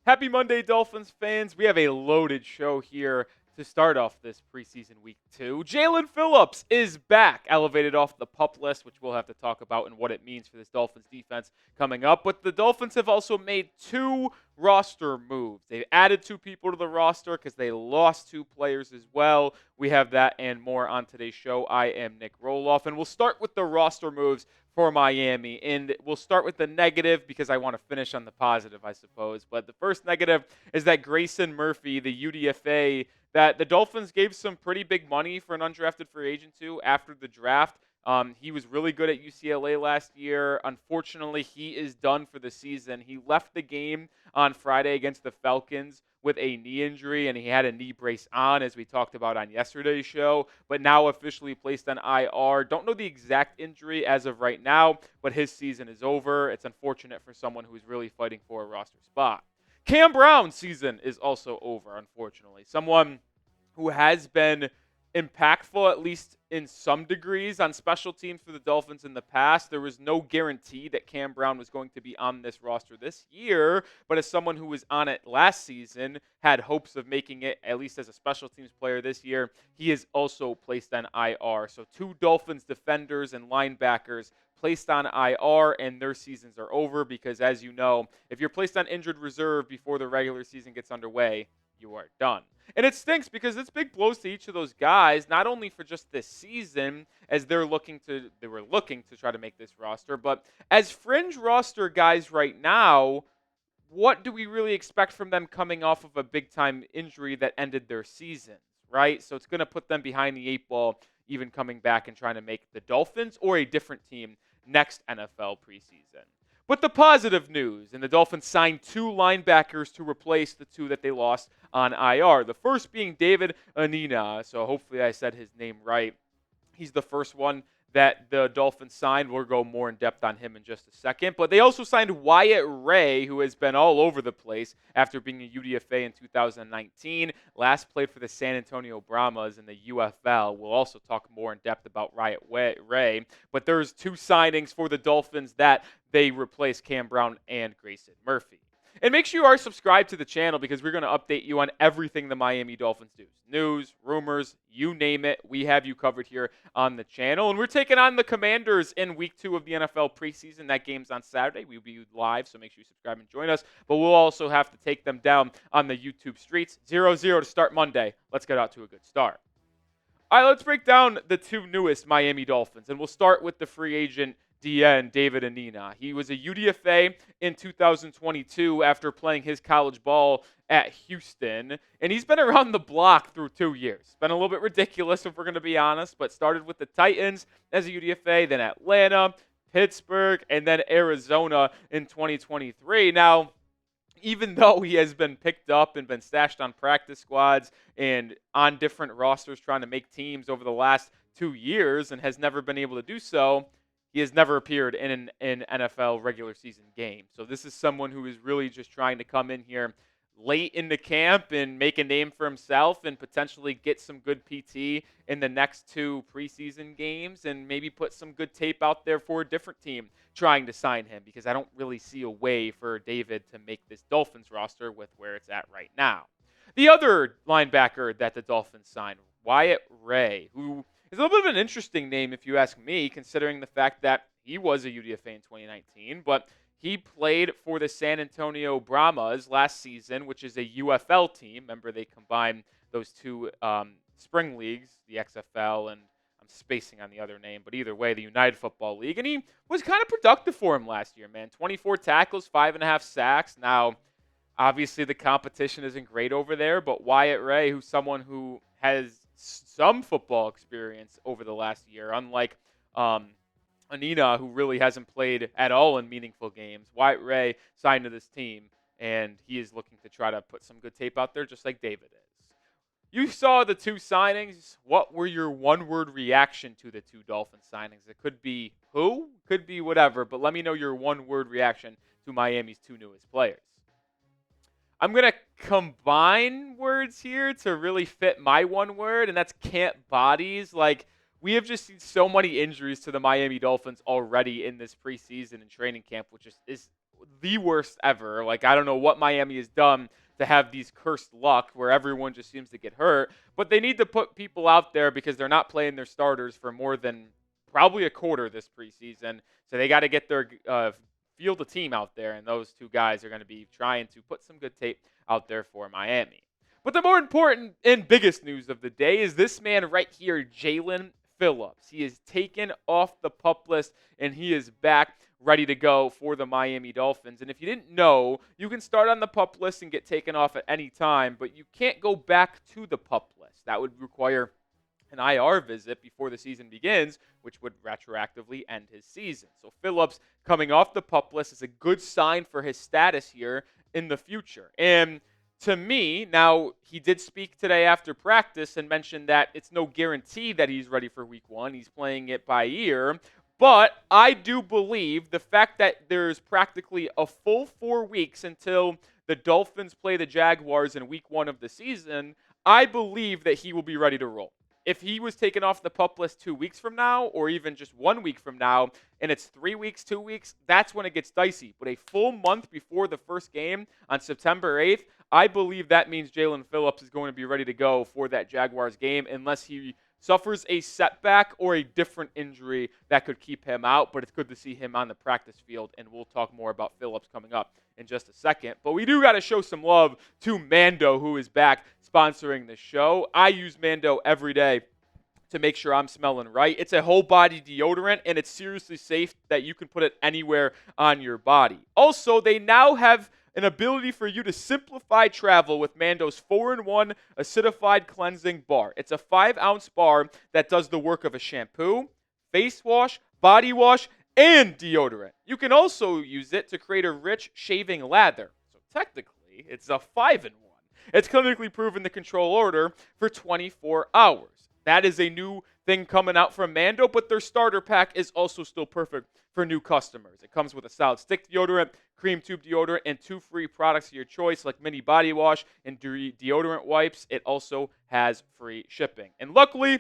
Happy Monday, Dolphins fans. We have a loaded show here to start off this preseason week 2. Jaelan Phillips is back, elevated off the PUP list, which we'll have to talk about and what it means for this Dolphins defense coming up. But the Dolphins have also made 2 roster moves. They've added 2 people to the roster because they lost 2 players as well. We have that and more on today's show. I am Nic Rohloff, and we'll start with the roster moves for Miami. And we'll start with the negative because I want to finish on the positive, I suppose. But the first negative is that Grayson Murphy, the UDFA, that the Dolphins gave some pretty big money for an undrafted free agent to after the draft. He was really good at UCLA last year. Unfortunately, he is done for the season. He left the game on Friday against the Falcons with a knee injury, and he had a knee brace on, as we talked about on yesterday's show, but now officially placed on IR. Don't know the exact injury as of right now, but his season is over. It's unfortunate for someone who's really fighting for a roster spot. Cam Brown's season is also over, unfortunately. Someone who has been impactful, at least in some degrees, on special teams for the Dolphins in the past. There was no guarantee that Cam Brown was going to be on this roster this year, but as someone who was on it last season, had hopes of making it at least as a special teams player this year, he is also placed on IR. So 2 Dolphins defenders and linebackers placed on IR, and their seasons are over because, as you know, if you're placed on injured reserve before the regular season gets underway, you are done. And it stinks because it's big blows to each of those guys, not only for just this season, as they were looking to try to make this roster, but as fringe roster guys right now, what do we really expect from them coming off of a big-time injury that ended their seasons, right? So it's going to put them behind the 8 ball, even coming back and trying to make the Dolphins or a different team next NFL preseason. But the positive news, and the Dolphins signed 2 linebackers to replace the 2 that they lost on IR. The first being David Anenih, so hopefully I said his name right. He's the first one that the Dolphins signed. We'll go more in depth on him in just a second. But they also signed Wyatt Ray, who has been all over the place after being a UDFA in 2019. Last played for the San Antonio Brahmas in the UFL. We'll also talk more in depth about Wyatt Ray. But there's 2 signings for the Dolphins that they replace Cam Brown and Grayson Murphy. And make sure you are subscribed to the channel because we're going to update you on everything the Miami Dolphins do. News, rumors, you name it, we have you covered here on the channel. And we're taking on the Commanders in week 2 of the NFL preseason. That game's on Saturday. We'll be live, so make sure you subscribe and join us. But we'll also have to take them down on the YouTube streets. 0-0 to start Monday. Let's get out to a good start. All right, let's break down the 2 newest Miami Dolphins. And we'll start with the free agent DN, David Anenih. He was a UDFA in 2022 after playing his college ball at Houston, and he's been around the block through 2 years. It's been a little bit ridiculous if we're going to be honest, but started with the Titans as a UDFA, then Atlanta, Pittsburgh, and then Arizona in 2023. Now, even though he has been picked up and been stashed on practice squads and on different rosters trying to make teams over the last 2 years and has never been able to do so, he has never appeared in an NFL regular season game. So this is someone who is really just trying to come in here late in the camp and make a name for himself and potentially get some good PT in the next 2 preseason games and maybe put some good tape out there for a different team trying to sign him, because I don't really see a way for David to make this Dolphins roster with where it's at right now. The other linebacker that the Dolphins signed, Wyatt Ray, who is a little bit of an interesting name if you ask me, considering the fact that he was a UDFA in 2019, but he played for the San Antonio Brahmas last season, which is a UFL team. Remember, they combined those 2 spring leagues, the XFL, and I'm spacing on the other name, but either way, the United Football League. And he was kind of productive for him last year, man. 24 tackles, 5.5 sacks. Now, obviously, the competition isn't great over there, but Wyatt Ray, who's someone who has some football experience over the last year, unlike Anenih, who really hasn't played at all in meaningful games. Wyatt Ray signed to this team, and he is looking to try to put some good tape out there, just like David is. You saw the 2 signings. What were your one-word reaction to the 2 Dolphins signings? It could be who, could be whatever, but let me know your one-word reaction to Miami's 2 newest players. I'm going to combine words here to really fit my one word, and that's can't bodies. Like, we have just seen so many injuries to the Miami Dolphins already in this preseason and training camp, which is the worst ever. Like, I don't know what Miami has done to have these cursed luck where everyone just seems to get hurt. But they need to put people out there because they're not playing their starters for more than probably a quarter this preseason. So they got to get their field a team out there, and those two guys are going to be trying to put some good tape out there for Miami. But the more important and biggest news of the day is this man right here, Jaelan Phillips. He is taken off the PUP list, and he is back ready to go for the Miami Dolphins. And if you didn't know, you can start on the PUP list and get taken off at any time, but you can't go back to the PUP list. That would require an IR visit before the season begins, which would retroactively end his season. So Phillips coming off the PUP list is a good sign for his status here in the future. And to me, now he did speak today after practice and mentioned that it's no guarantee that he's ready for week one. He's playing it by ear. But I do believe the fact that there's practically a full 4 weeks until the Dolphins play the Jaguars in week one of the season, I believe that he will be ready to roll. If he was taken off the PUP list 2 weeks from now, or even just 1 week from now, and it's 3 weeks, 2 weeks, that's when it gets dicey. But a full month before the first game on September 8th, I believe that means Jaelan Phillips is going to be ready to go for that Jaguars game unless he suffers a setback or a different injury that could keep him out. But it's good to see him on the practice field, and we'll talk more about Phillips coming up in just a second. But we do got to show some love to Mando, who is back sponsoring the show. I use Mando every day to make sure I'm smelling right. It's a whole body deodorant, and it's seriously safe that you can put it anywhere on your body. Also, they now have an ability for you to simplify travel with Mando's 4-in-1 acidified cleansing bar. It's a 5-ounce bar that does the work of a shampoo, face wash, body wash, and deodorant. You can also use it to create a rich shaving lather. So technically, it's a 5-in-1. It's clinically proven to control odor for 24 hours. That is a new thing coming out from Mando, but their starter pack is also still perfect for new customers. It comes with a solid stick deodorant, cream tube deodorant, and 2 free products of your choice like mini body wash and deodorant wipes. It also has free shipping. And luckily,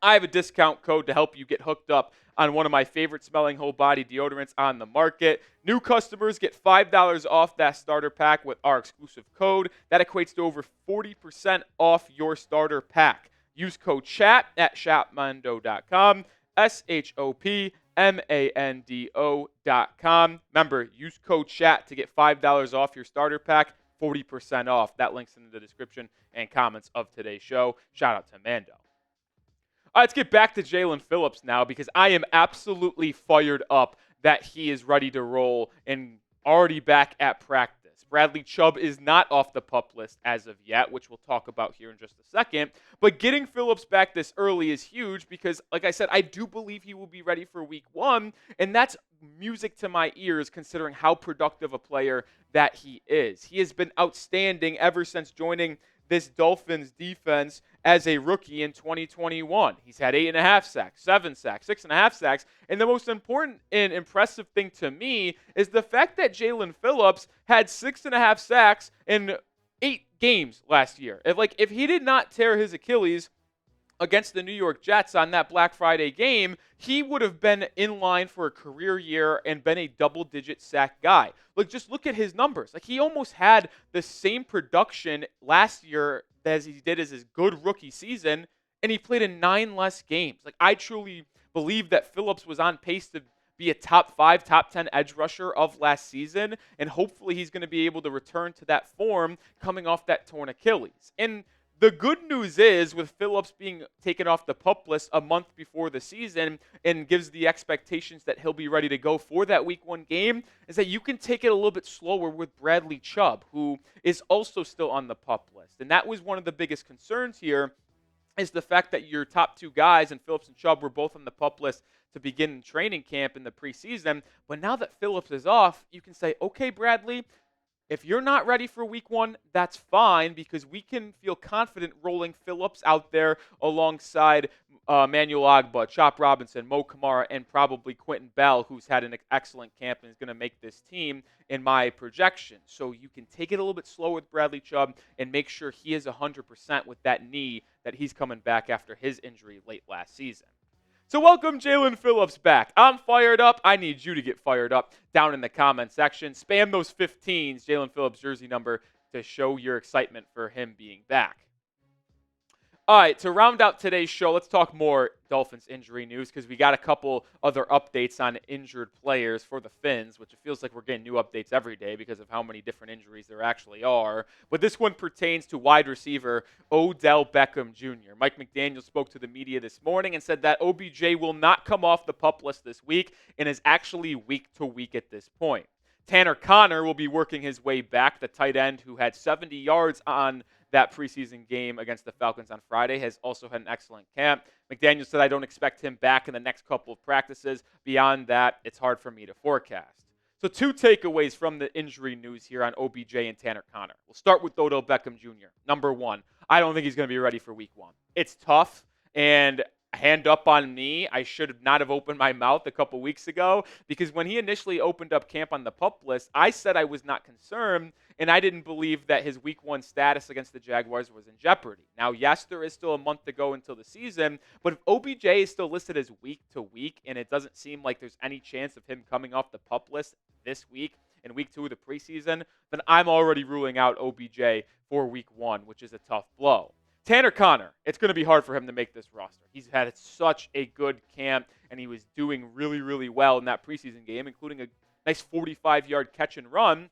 I have a discount code to help you get hooked up on one of my favorite smelling whole body deodorants on the market. New customers get $5 off that starter pack with our exclusive code. That equates to over 40% off your starter pack. Use code CHAT at shopmando.com, shopmando.com. Remember, use code CHAT to get $5 off your starter pack, 40% off. That link's in the description and comments of today's show. Shout out to Mando. All right, let's get back to Jaelan Phillips now because I am absolutely fired up that he is ready to roll and already back at practice. Bradley Chubb is not off the PUP list as of yet, which we'll talk about here in just a second. But getting Phillips back this early is huge because, like I said, I do believe he will be ready for week one, and that's music to my ears considering how productive a player that he is. He has been outstanding ever since joining this Dolphins defense as a rookie in 2021. He's had 8.5 sacks, 7 sacks, 6.5 sacks. And the most important and impressive thing to me is the fact that Jaelan Phillips had 6.5 sacks in 8 games last year. If he did not tear his Achilles against the New York Jets on that Black Friday game, he would have been in line for a career year and been a double-digit sack guy. Just look at his numbers. He almost had the same production last year as he did as his good rookie season, and he played in 9 less games. I truly believe that Phillips was on pace to be a top 5, top 10 edge rusher of last season, and hopefully he's going to be able to return to that form coming off that torn Achilles. And the good news is, with Phillips being taken off the PUP list a month before the season and gives the expectations that he'll be ready to go for that week 1 game, is that you can take it a little bit slower with Bradley Chubb, who is also still on the PUP list. And that was one of the biggest concerns here, is the fact that your top 2 guys, and Phillips and Chubb, were both on the PUP list to begin training camp in the preseason. But now that Phillips is off, you can say, okay, Bradley, if you're not ready for week 1, that's fine, because we can feel confident rolling Phillips out there alongside Manuel Agba, Chop Robinson, Mo Kamara, and probably Quentin Bell, who's had an excellent camp and is going to make this team in my projection. So you can take it a little bit slow with Bradley Chubb and make sure he is 100% with that knee that he's coming back after his injury late last season. So welcome Jaelan Phillips back. I'm fired up. I need you to get fired up down in the comment section. Spam those 15s, Jaelan Phillips jersey number, to show your excitement for him being back. All right, to round out today's show, let's talk more Dolphins injury news because we got a couple other updates on injured players for the Fins, which it feels like we're getting new updates every day because of how many different injuries there actually are. But this one pertains to wide receiver Odell Beckham Jr. Mike McDaniel spoke to the media this morning and said that OBJ will not come off the PUP list this week and is actually week to week at this point. Tanner Conner will be working his way back. The tight end who had 70 yards on that preseason game against the Falcons on Friday has also had an excellent camp. McDaniel said, I don't expect him back in the next couple of practices. Beyond that, it's hard for me to forecast. So 2 takeaways from the injury news here on OBJ and Tanner Conner. We'll start with Odell Beckham Jr. Number 1, I don't think he's going to be ready for week 1. It's tough, and hand up on me, I should not have opened my mouth a couple weeks ago because when he initially opened up camp on the PUP list, I said I was not concerned and I didn't believe that his week 1 status against the Jaguars was in jeopardy. Now, yes, there is still a month to go until the season, but if OBJ is still listed as week to week and it doesn't seem like there's any chance of him coming off the PUP list this week in week 2 of the preseason, then I'm already ruling out OBJ for week 1, which is a tough blow. Tanner Conner, it's going to be hard for him to make this roster. He's had such a good camp, and he was doing really, really well in that preseason game, including a nice 45-yard catch and run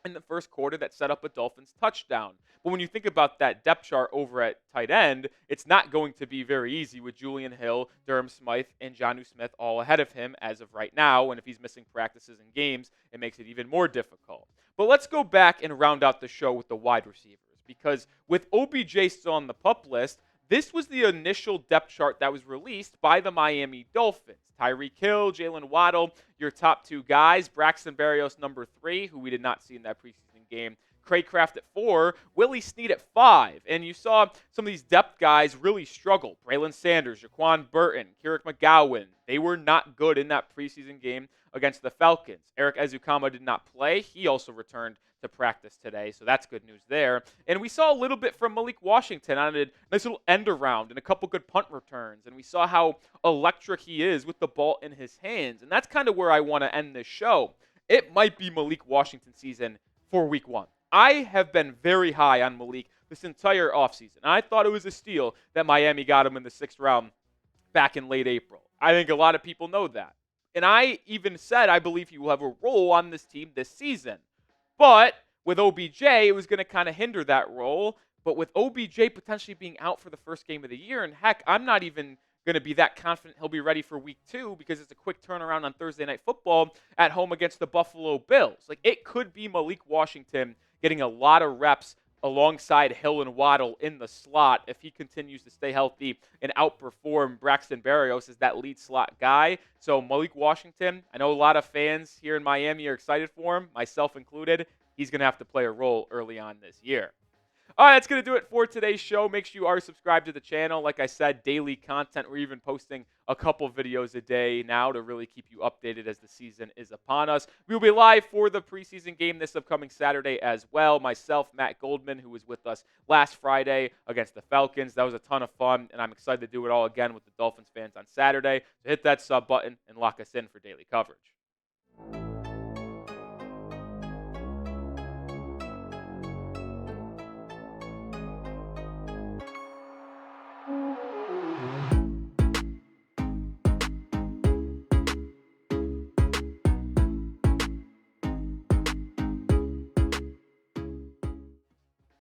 in the first quarter that set up a Dolphins touchdown. But when you think about that depth chart over at tight end, it's not going to be very easy with Julian Hill, Durham Smythe, and Jonnu Smith all ahead of him as of right now. And if he's missing practices and games, it makes it even more difficult. But let's go back and round out the show with the wide receivers. Because with OBJ still on the PUP list, this was the initial depth chart that was released by the Miami Dolphins. Tyreek Hill, Jalen Waddle, your top 2 guys. Braxton Berrios, number 3, who we did not see in that preseason game. Craycraft at 4, Willie Snead at 5. And you saw some of these depth guys really struggle. Braylon Sanders, Jaquan Burton, Kierick McGowan. They were not good in that preseason game against the Falcons. Eric Ezukama did not play. He also returned to practice today, so that's good news there. And we saw a little bit from Malik Washington on a nice little end around and a couple good punt returns. And we saw how electric he is with the ball in his hands. And that's kind of where I want to end this show. It might be Malik Washington season for week 1. I have been very high on Malik this entire offseason. And I thought it was a steal that Miami got him in the 6th round back in late April. I think a lot of people know that. And I even said I believe he will have a role on this team this season. But with OBJ, it was going to kind of hinder that role. But with OBJ potentially being out for the first game of the year, and heck, I'm not even going to be that confident he'll be ready for week 2 because it's a quick turnaround on Thursday Night Football at home against the Buffalo Bills. Like, it could be Malik Washington getting a lot of reps alongside Hill and Waddle in the slot if he continues to stay healthy and outperform Braxton Berrios as that lead slot guy. So Malik Washington, I know a lot of fans here in Miami are excited for him, myself included. He's going to have to play a role early on this year. All right, that's going to do it for today's show. Make sure you are subscribed to the channel. Like I said, daily content. We're even posting a couple videos a day now to really keep you updated as the season is upon us. We will be live for the preseason game this upcoming Saturday as well. Myself, Matt Goldman, who was with us last Friday against the Falcons. That was a ton of fun, and I'm excited to do it all again with the Dolphins fans on Saturday. So hit that sub button and lock us in for daily coverage.